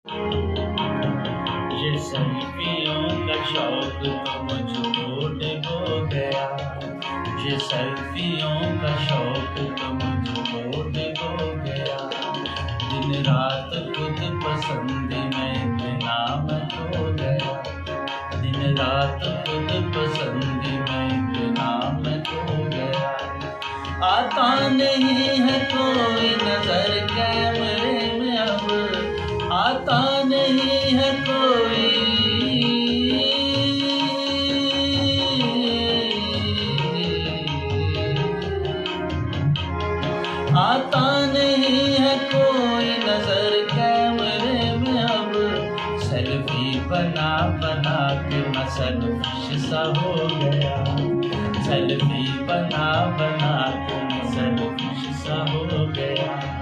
ये सेल्फियों का शौक तो मुझको डुबो गया। ये सेल्फियों का शौक तो मुझको डुबो गया। दिन रात खुद पसंद में इतना मैं खो गया। दिन रात खुद पसंद में इतना मैं खो गया। आता नहीं है कोई नजर कैमरे में अब, आता नहीं है कोई। आता नहीं है कोई नजर कैमरे में अब। सेल्फी बना बना के मैं सेल्फिश सा हो गया। सेल्फी बना बना के मैं सेल्फिश सा हो गया।